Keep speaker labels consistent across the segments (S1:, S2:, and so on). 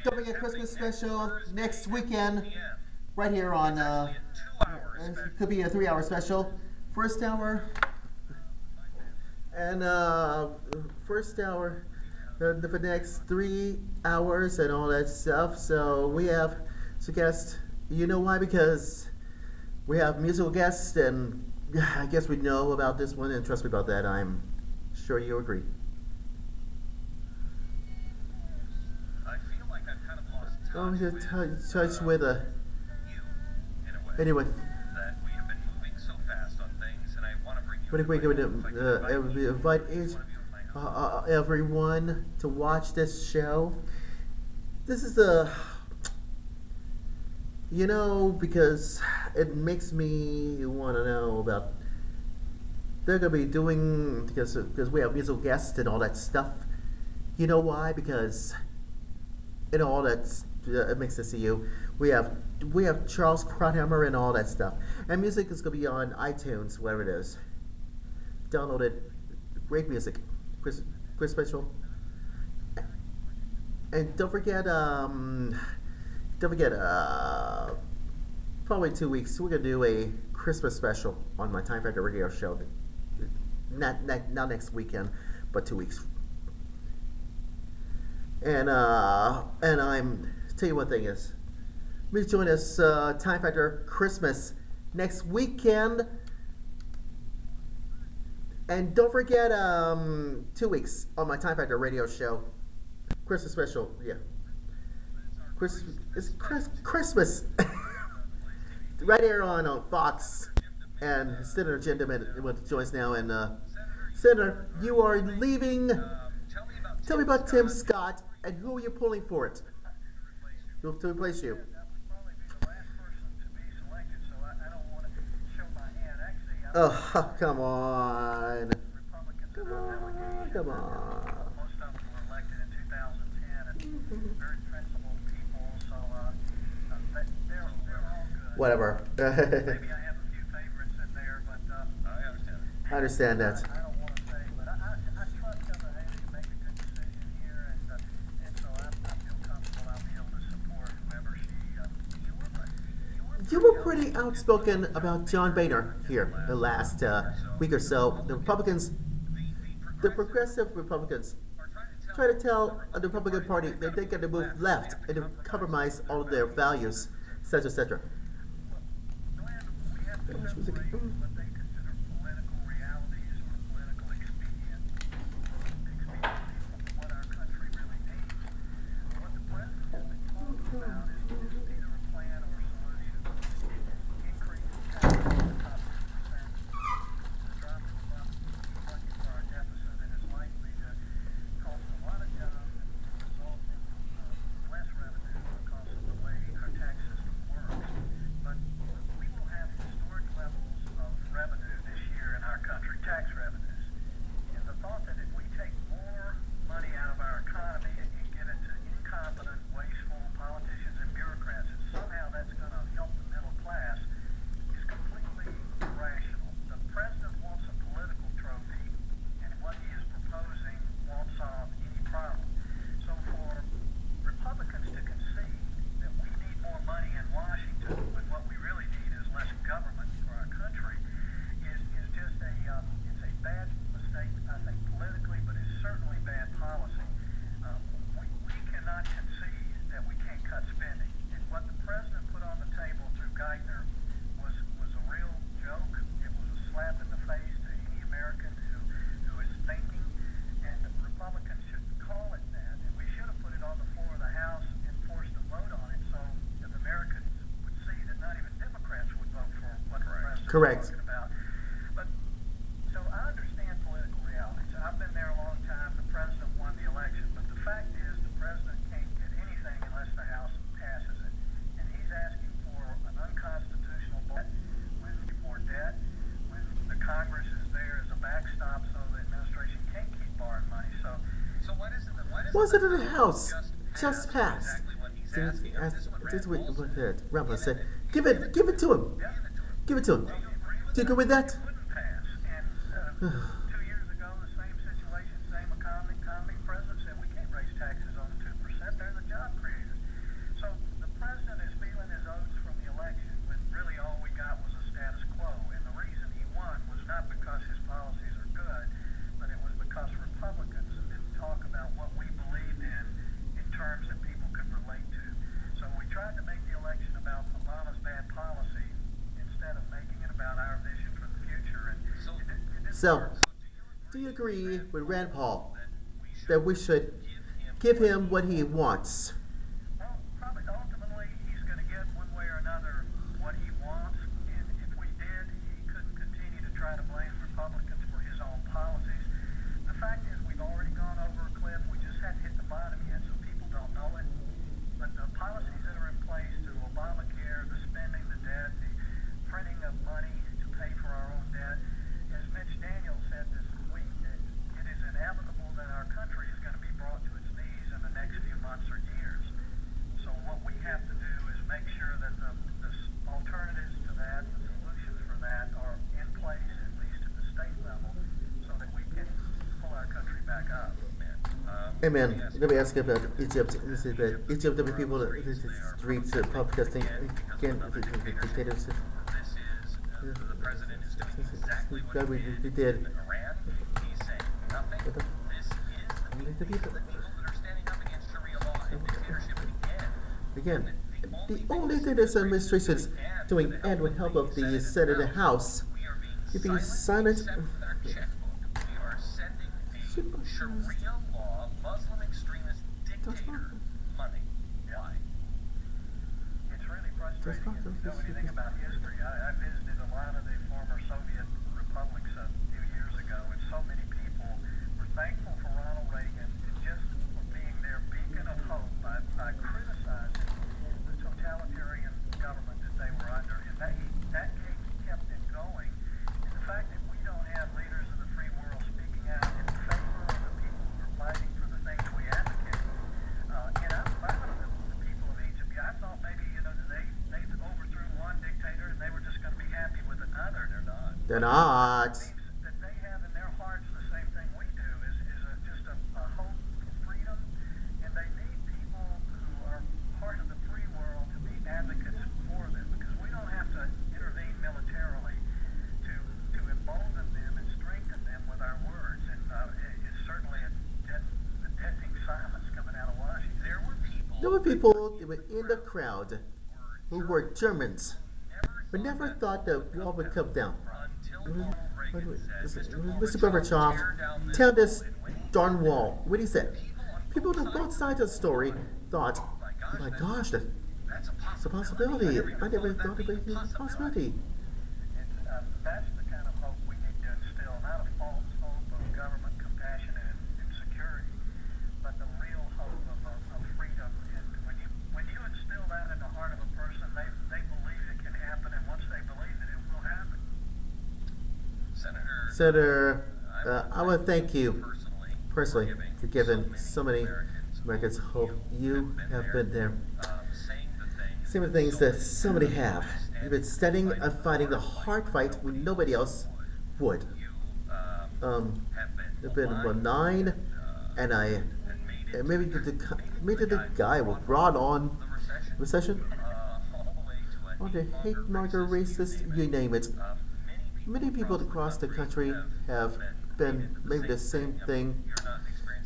S1: Don't forget Christmas special next weekend, right here on. It could be a 3 hour special. First hour and first hour for the next 3 hours and all that stuff. So we have some guests. You know why? Because we have musical guests, and I guess we know about this one. And trust me about that. I'm sure you agree. I'm here to touch with a. Anyway. Really quick, invite everyone to watch this show. This is because it makes me want to know about. They're gonna be doing because we have musical guests and all that stuff. You know why? Because all that it makes us see you. We have Charles Krauthammer and all that stuff. And music is gonna be on iTunes, wherever it is. Download it. Great music. Chris Special. And don't forget, probably 2 weeks, we're going to do a Christmas special on my Time Factor radio show. Not next weekend, but 2 weeks. And tell you one thing is, please join us, Time Factor Christmas next weekend. And don't forget, 2 weeks on my Time Factor radio show. Christmas special, yeah. It's Christmas. Right here on Fox. And Senator Jim DeMint-Pt.3 joins now. And Senator, you are leaving. Tell me about Tim Scott and who are you pulling for it? To replace you. Oh, come on. Come on. Whatever. I understand that. You were pretty outspoken about John Boehner here the last week or so. The Republicans, the progressive Republicans, try to tell the Republican Party that they got to move left and to compromise all of their values, etc., etc. Correct.
S2: But so I understand political realities. I've been there a long time. The president won the election, but the fact is the president can't get anything unless the House passes it. And he's asking for an unconstitutional debt with more debt, when the Congress is there as a backstop so the administration can't keep borrowing money. So what is it that
S1: Was it in the House? Just passed.
S2: Exactly what he's asking.
S1: Rambler said, give it to him. Give it to him. Do you agree with that?
S2: And 2 years ago, the same situation, same economy. President said we can't raise taxes on 2%. They're the job creators.
S1: So, do you agree with Rand Paul that we should give him what he wants?
S2: Well, probably ultimately he's going to get one way or another what he wants. And if we did, he couldn't continue to try to blame Republicans for his own policies. The fact is we've already gone over a cliff. We just haven't hit the bottom yet, so people don't know it. But the policies that are in place to Obamacare, the spending, the debt, the printing of money to pay for our own debt, as Mitch Daniels said this week, it is inevitable that our country is going to be brought to its knees in the next few months or years. So what we have to do is make sure that the alternatives to that, the solutions for that are in place, at least at the state level, so that we can pull our country back up.
S1: Amen. Let me ask you about Egypt. Is it that Egypt, there were people in the streets protesting against the dictatorship?
S3: The president is doing exactly what he did in Iran. He's saying nothing. This is the people that are standing up against Sharia law and dictatorship
S1: Again, the only thing this administration is doing, and with help of the Senate and the House, if you silent.
S3: We are sending a Sharia law, Muslim extremist dictator money. Why?
S2: It's really frustrating. If you know anything about history, I visited a lot of the former Soviet republics a few years ago, and so many people were thankful for Ronald Reagan just for being their beacon of hope by criticizing the totalitarian government that they were under. And that kept them going. And the fact that we don't have leaders of the free world speaking out in favor of the people who are fighting for the things we advocate. And I'm proud of the people of Egypt. I thought maybe, they overthrew one dictator and they were just going to be happy with another. They're not.
S1: They're not.
S2: That they have in their hearts the same thing we do is just a hope for freedom, and they need people who are part of the free world to be advocates for them, because we don't have to intervene militarily to embolden them and strengthen them with our words. And it's certainly a deafening silence coming out of Washington.
S1: There were people in the crowd who were Germans, but never thought the wall would come down. Mr. Gorbachev, tear this darn wall. What he said. People on both sides of the story thought, oh my gosh, that's a possibility. I never thought of it as a possibility.
S2: That's the kind of hope we need to instill, not a false hope of government compassion and security, but the real hope of freedom. And when you instill that in the heart of a person, they believe it can happen, and once they believe it, it will happen.
S1: Senator, I want to thank you personally for giving so many Americans hope. You have been there. Same things that so many have. You've been standing and fighting the hard fight when nobody else would. You've been 9, and maybe the guy was brought on recession, or the hate marker, racist, you name it. Many people across the country have been maybe the same thing,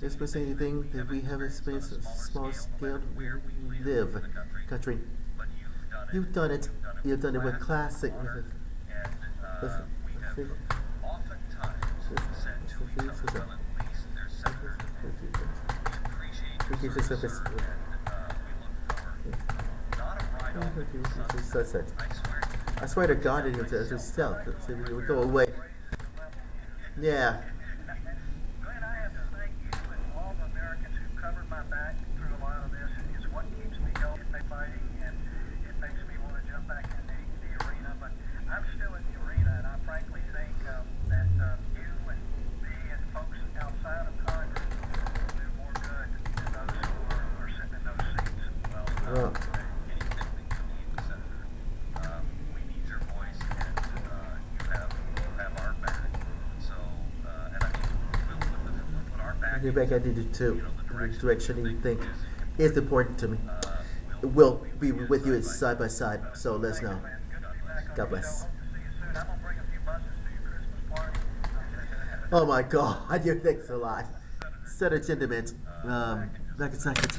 S1: experiencing anything that we have experienced a small scale. We live country. You've done it. You've done it with classic music. I swear to God, it is yourself. It would go away. Yeah.
S2: Glenn, I have to thank you and all the Americans who covered my back through a lot of this. It's what keeps me going in fighting, and it makes me want to jump back in the arena. But I'm still in the arena, and I frankly think that you and me and folks outside of Congress will do more good than those who are sitting in those seats. Well,
S1: You're back. I needed to the direction you think is important to me. We'll be with you side by side, so let's know. God bless. Oh my God, you thanks a lot. Sen.Jim, back in seconds.